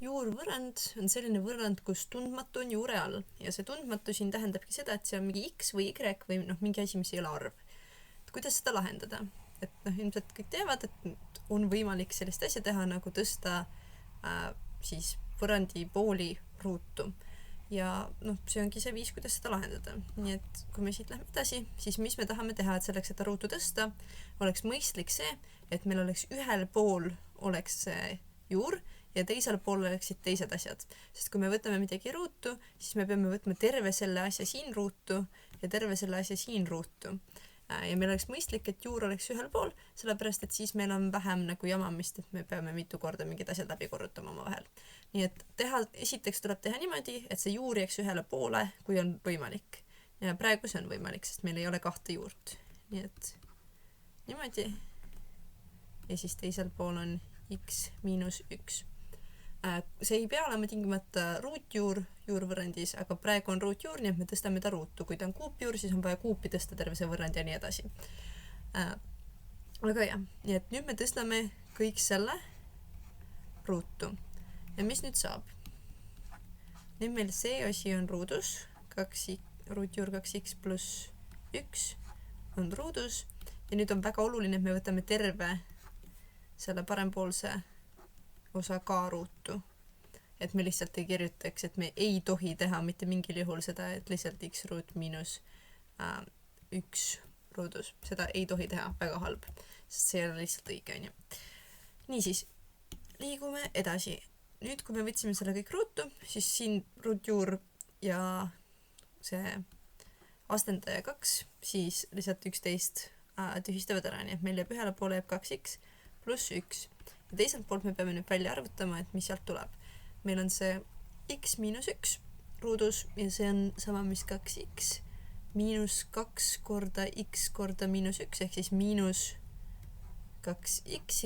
Juurvõrrand on selline võrrand, kus tundmatu on juure all ja see tundmatu siin tähendabki seda, et see on mingi X või Y või mingi asi, mis ei ole arv. Kuidas seda lahendada? Et ilmselt kõik teavad, et on võimalik sellist asja teha, nagu tõsta siis võrrandi pooli ruutu. Ja see ongi see viis, kuidas seda lahendada. Nii et kui me siit lähme edasi, siis mis me tahame teha, et selleks, et ruutu tõsta, oleks mõistlik see, et meil oleks ühel pool oleks see juur ja teisel pool oleksid teised asjad. Sest kui me võtame midagi ruutu, siis me peame võtma terve selle asja siin ruutu ja terve selle asja siin ruutu. Ja meil oleks mõistlik, et juur oleks ühel pool, sellepärast, et siis meil on vähem nagu jamamist, et me peame mitu korda mingid asjad läbi korrutama oma vahel. Nii et esiteks tuleb teha niimoodi, et see juur jääks ühele poole, kui on võimalik. Ja praegu see on võimalik, sest meil ei ole kahte juurt. Nii et niimoodi. Ja siis teisel pool on x miinus 1. See ei pea olema tingimata ruutjuur juurvõrrandis, aga praegu on ruutjuur, nii et me tõstame ta ruutu. Kui ta on kuupjuur, siis on vaja kuupi tõsta terve see võrrand ja nii edasi. Aga jah, nii et nüüd me tõstame kõik selle ruutu. Ja mis nüüd saab? Nüüd meil see osi on ruudus, ruutjuur 2x pluss 1 on ruudus ja nüüd on väga oluline, et me võtame terve selle parempoolse osa ka ruutu. Et me lihtsalt ei kirjutaks, et me ei tohi teha mitte mingil juhul seda, et lihtsalt x ruut miinus 1 ruudus. Seda ei tohi teha, väga halb, sest see ei ole lihtsalt õige. Niisiis, liigume edasi. Nüüd, kui me võtsime selle kõik ruutu, siis siin ruutjuur ja see astendaja 2, siis lihtsalt 11 tühistavad ära, nii et meil jääb ühele poole jääb 2x pluss 1. Ja teiselt poolt me peame nüüd välja arvutama, et mis sealt tuleb. Meil on see x miinus 1 ruudus ja see on sama, mis 2x miinus 2 korda x korda miinus 1 ehk siis miinus 2x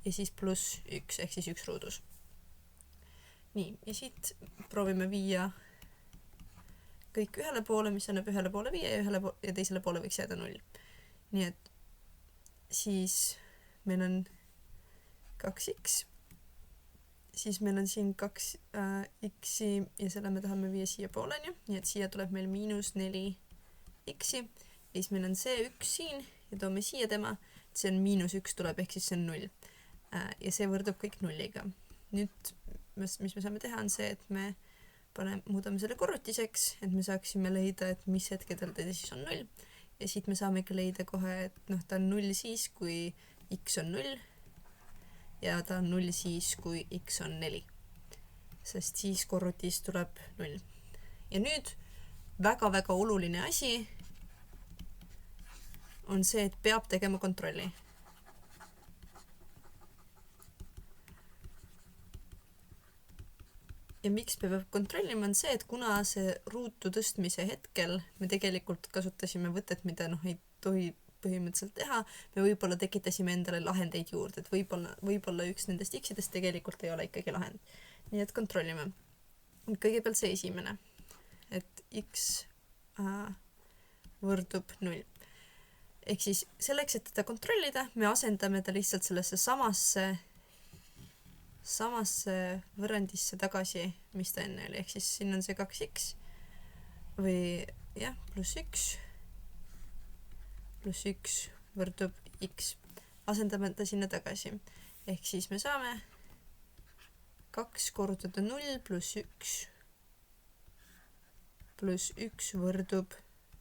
ja siis pluss 1 ehk siis 1 ruudus. Nii, ja siit proovime viia kõik ühele poole, mis annab ühele poole 5 ja teisele poole võiks jääda 0. Nii et siis meil on 2x, siis meil on siin 2x ja selle me tahame viia siia pooleni, nii et siia tuleb meil miinus 4x ja siis meil on see 1 siin ja toome siia tema, see on miinus 1 tuleb, ehk siis see on 0 ja see võrdub kõik nulliga. Nüüd, mis me saame teha, on see, et me muudame selle korrutiseks, et me saaksime leida, et mis hetkedel ta siis on 0 ja siit me saamegi leida kohe, et ta on 0 siis, kui x on 0 ja ta on 0 siis, kui x on 4. Sest siis korrutis tuleb 0. Ja nüüd väga-väga oluline asi on see, et peab tegema kontrolli. Ja miks peab kontrollima, on see, et kuna see ruutu tõstmise hetkel me tegelikult kasutasime võtet, mida ei tohi põhimõtteliselt teha, me võib-olla tekitasime endale lahendeid juurde, et võib-olla üks nendest x-idest tegelikult ei ole ikkagi lahend. Nii et kontrollime. Kõigepealt see esimene, et x võrdub 0. Ehk siis selleks, et teda kontrollida, me asendame ta lihtsalt sellesse samasse võrrandisse tagasi, mis ta enne oli. Ehk siis siin on see 2x või jah, pluss 1 võrdub x. Asendame ta sinna tagasi. Ehk siis me saame 2 korrutada 0 pluss 1 võrdub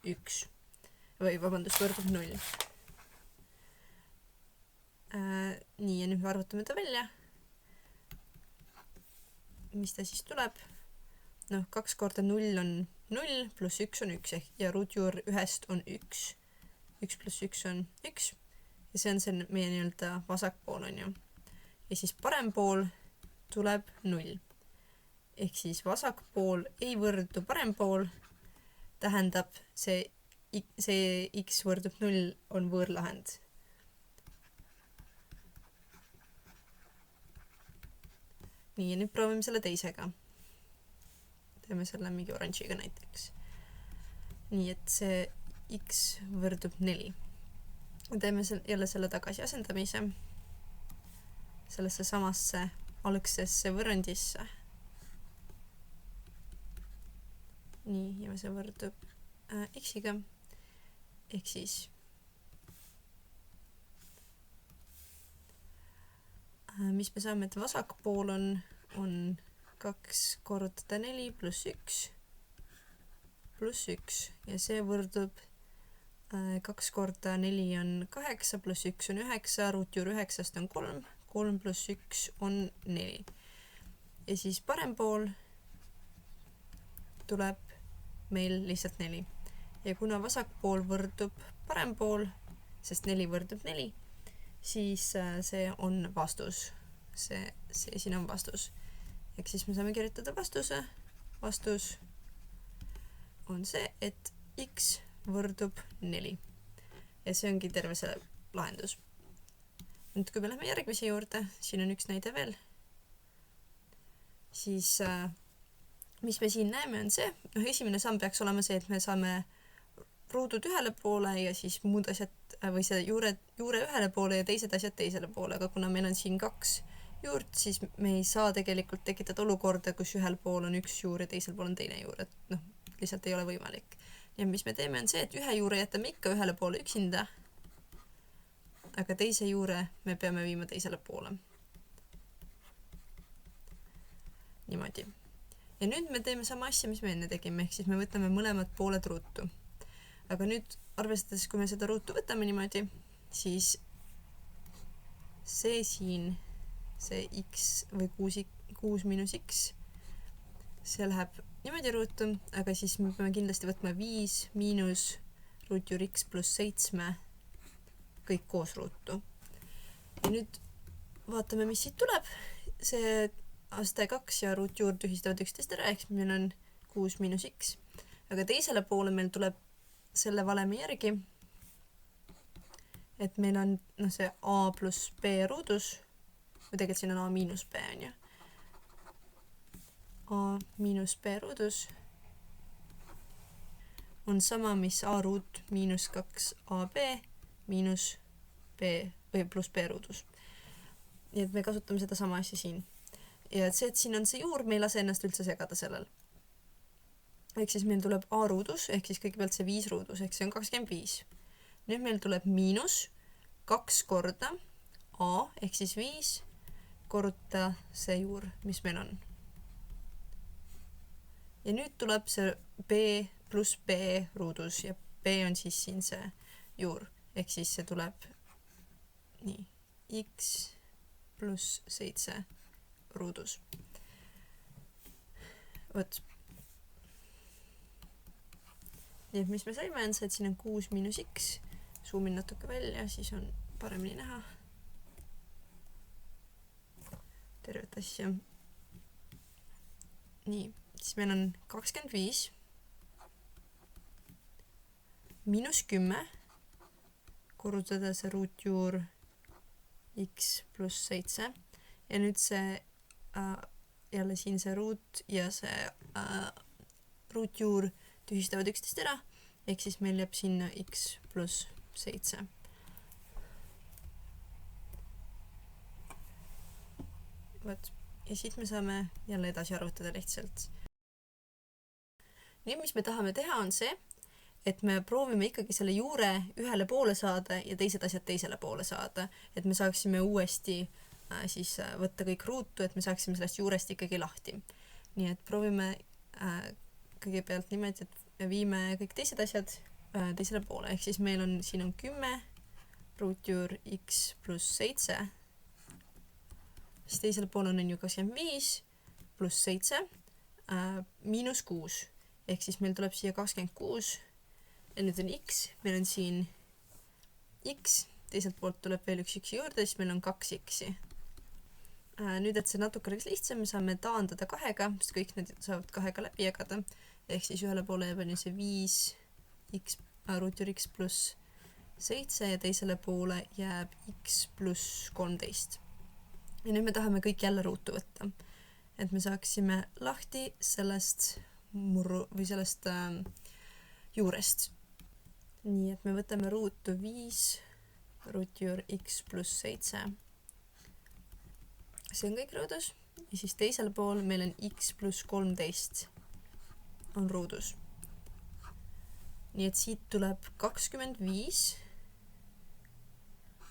1. Või vabandust, võrdub 0. Nii, ja nüüd me arvutame ta välja. Mis ta siis tuleb? 2 korda 0 on 0 pluss 1 on 1 ja ruutjuur 1 on 1. 1 pluss 1 on 1 ja see on see meie nii-öelda vasakpool on ju. Ja siis parempool tuleb 0. Ehk siis vasakpool ei võrdu parempool, tähendab see x võrdub 0 on võõrlahend. Nii, ja nüüd proovime selle teisega. Teeme selle mingi oranžiga näiteks. Nii, et see x võrdub 4. Teeme jälle selle tagasi asendamise sellesse samasse algsesse võrrandisse. Nii, ja see võrdub x-iga. Ehk siis mis me saame, et vasakpool on 2 korrutada 4 pluss 1 ja see võrdub 2 korda 4 on 8 pluss 1 on 9, ruutjuur 9 on 3, 3 pluss 1 on 4. Ja siis parempool tuleb meil lihtsalt 4. Ja kuna vasakpool võrdub parempool, sest 4 võrdub 4, siis see on vastus. See siin on vastus. Ehk siis me saame kirjutada vastuse. Vastus on see, et x võrdub 4. Ja see ongi terve see lahendus. Nüüd kui me läheme järgmise juurde, siin on üks näide veel. Siis mis me siin näeme on see, esimene samm peaks olema see, et me saame ruudud ühele poole ja siis muud asjad või see juure ühele poole ja teised asjad teisele poole, aga kuna meil on siin 2 juurt, siis me ei saa tegelikult tekitada olukorda, kus ühel pool on üks juur ja teisel pool on teine juur, et lihtsalt ei ole võimalik. Ja mis me teeme on see, et ühe juure jätame ikka ühele poole üksinda, aga teise juure me peame viima teisele poole. Niimoodi. Ja nüüd me teeme sama asja, mis me enne tegime, ehk siis me võtame mõlemad pooled ruutu. Aga nüüd arvestades, kui me seda ruutu võtame niimoodi, siis see siin, see x või 6 miinus x, see läheb niimoodi ruutu, aga siis me peame kindlasti võtma 5 miinus ruutjuur x pluss 7 kõik koos ruutu. Ja nüüd vaatame, mis siit tuleb. See aste 2 ja ruutjuur tühistavad üksteist ära, ehk meil on 6 miinus x. Aga teisele poole meil tuleb selle valemi järgi, et meil on see a pluss b ruudus, või tegelikult siin on a miinus b, on ju. A miinus b ruudus on sama, mis a ruut miinus 2ab miinus b või pluss b ruudus. Nii et me kasutame seda sama asja siin. Ja see, et siin on see juur, me ei lase ennast üldse segada sellel. Ehk siis meil tuleb a ruudus, ehk siis kõigepealt see 5 ruudus, ehk see on 25. Nüüd meil tuleb miinus 2 korda a, ehk siis 5 korruta see juur, mis meil on. Ja nüüd tuleb see b pluss b ruudus ja b on siis siin see juur, ehk siis see tuleb nii, x pluss 7 ruudus. Võt. Nii et mis me saime on see, et siin on 6 miinus x, zoomin natuke välja, siis on paremini näha tervet asja. Nii, siis meil on 25 miinus 10 korrutada see ruutjuur x pluss 7 ja nüüd see jälle siin see ruut ja see ruutjuur tühistavad üksteist ära, ehk siis meil jääb sinna x pluss 7. Võt. Ja siit me saame jälle edasi arvutada lihtsalt. Nüüd, mis me tahame teha, on see, et me proovime ikkagi selle juure ühele poole saada ja teised asjad teisele poole saada, et me saaksime uuesti siis võtta kõik ruutu, et me saaksime sellest juurest ikkagi lahti. Nii et proovime kõigepealt niimoodi, et me viime kõik teised asjad teisele poole, ehk siis meil on, siin on 10 ruutjuur x pluss 7, siis teisele poole on ju 25 pluss 7 miinus 6, ehk siis meil tuleb siia 26 ja nüüd on x, meil on siin x, teiselt poolt tuleb veel üks x juurde, siis meil on 2 x-i. Nüüd, et see natuke oleks lihtsam, me saame taandada 2-ga, sest kõik need saavad 2-ga läbi jagada, ehk siis ühele poole jääb see 5 x ruutjuur x pluss 7 ja teisele poole jääb x pluss 13. Ja nüüd me tahame kõik jälle ruutu võtta, et me saaksime lahti sellest murru või sellest juurest. Nii, et me võtame ruutu 5 ruutjuur x pluss 7. see on kõik ruudus ja siis teisel pool meil on x pluss 13 on ruudus. Nii et siit tuleb 25,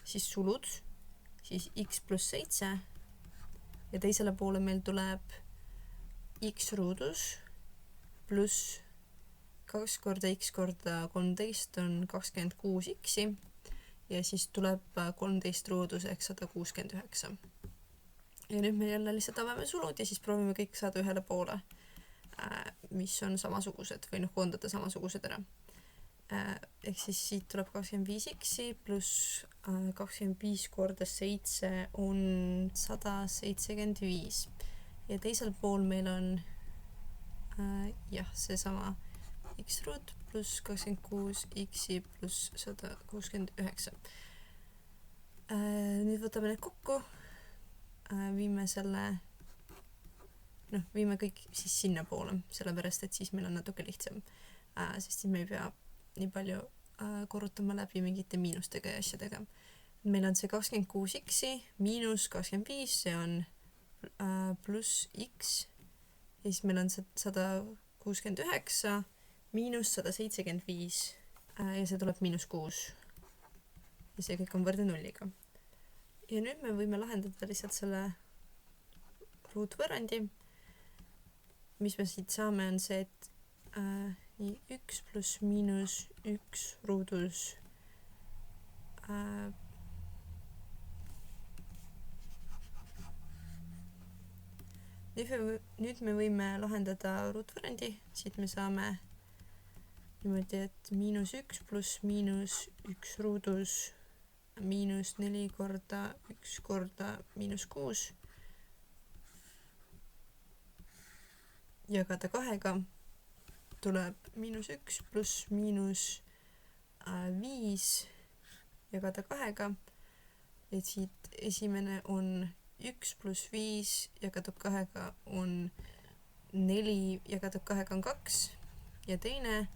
siis sulud, siis x pluss 7 ja teisele poole meil tuleb x ruudus pluss 2 korda x korda 13 on 26 x-i ja siis tuleb 13 ruudus ehk 169. Ja nüüd me jälle lihtsalt avame sulud ja siis proovime kõik saada ühele poole, mis on samasugused või koondada samasugused ära. Ehk siis siit tuleb 25 x-i pluss 25 korda 7 on 175 ja teisel pool meil on seesama x ruut pluss 26 x-i pluss 169. Nüüd võtame need kokku, viime kõik siis sinna poole, sellepärast et siis meil on natuke lihtsam, sest siis me ei pea nii palju korrutama läbi mingite miinustega ja asjadega. Meil on see 26 x-i miinus 25, see on pluss x ja siis meil on see 169 miinus 175 ja see tuleb miinus 6 ja see kõik on võrdne nulliga. Ja nüüd me võime lahendada lihtsalt selle ruutvõrrandi. Mis me siit saame on see, et 1 pluss miinus 1 ruudus nüüd me võime lahendada ruutvõrrandi, siit me saame niimoodi, et miinus 1 pluss miinus 1 ruudus miinus 4 korda 1 korda miinus 6 jagada 2-ga tuleb miinus 1 pluss miinus 5 jagada 2-ga, et siit esimene on 1 pluss 5 jagatud 2-ga on 4 jagatud 2-ga on 2 ja teine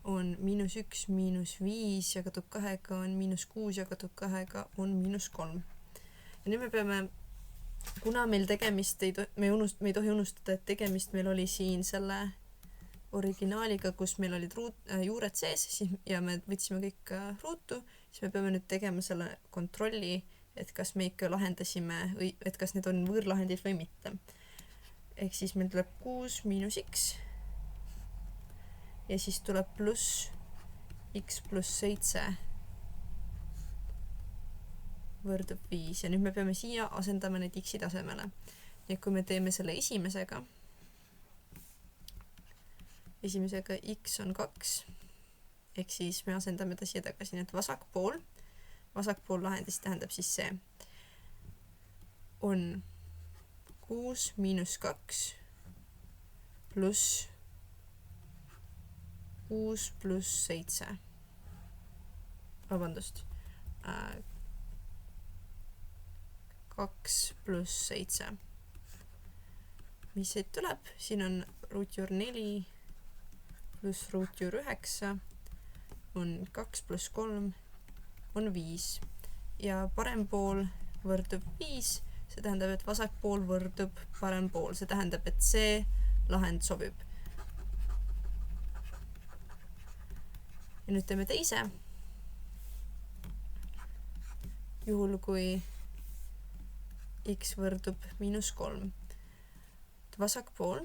on miinus 1 miinus 5 jagatud 2-ga on miinus 6 jagatud 2-ga on miinus 3. Ja nüüd me peame, kuna meil tegemist me ei tohi unustada, et tegemist meil oli siin selle originaaliga, kus meil olid juured sees ja me võtsime kõik ruutu, siis me peame nüüd tegema selle kontrolli, et kas me ikka lahendasime, et kas need on võõrlahendid või mitte. Ehk siis meil tuleb 6 miinus x ja siis tuleb pluss x pluss 7 võrdub 5 ja nüüd me peame siia asendama need x-i tasemele. Ja kui me teeme selle esimesega x on 2, ehk siis me asendame ta siia tagasi, nii et vasakpool lahendis tähendab siis see on 6 miinus 2 pluss 6 pluss 7. Vabandust. 2 pluss 7. Mis siit tuleb? Siin on ruutjuur 4 pluss ruutjuur 9 on 2 pluss 3 on 5 ja parem pool võrdub 5, see tähendab, et vasak pool võrdub parem pool, see tähendab, et see lahend sobib. Ja nüüd teeme teise. Juhul kui x võrdub miinus 3. Vasak pool,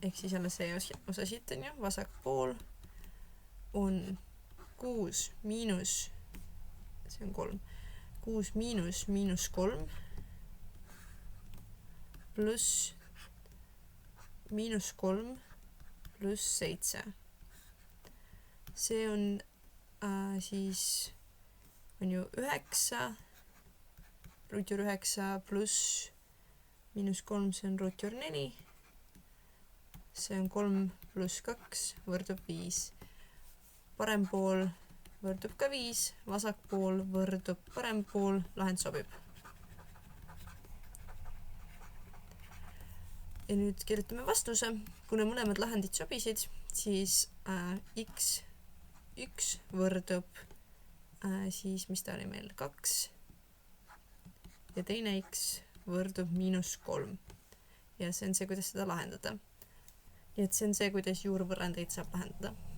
ehk siis jälle see osa siit on ju, vasak pool on 6 miinus, see on 3, 6 miinus miinus 3 pluss miinus 3 pluss 7. See on siis on ju 9, ruutjuur 9 pluss miinus 3, see on ruutjuur 4, see on 3 pluss 2 võrdub 5. Parem pool võrdub ka 5, vasak pool võrdub parem pool, lahend sobib. Ja nüüd kirjutame vastuse, kuna mõlemad lahendid sobisid, siis x1 võrdub siis, mis ta oli meil, 2 ja teine x võrdub -3. ja see on see, kuidas seda lahendada. nii et see on see, kuidas juurvõrrandeid saab lahendada.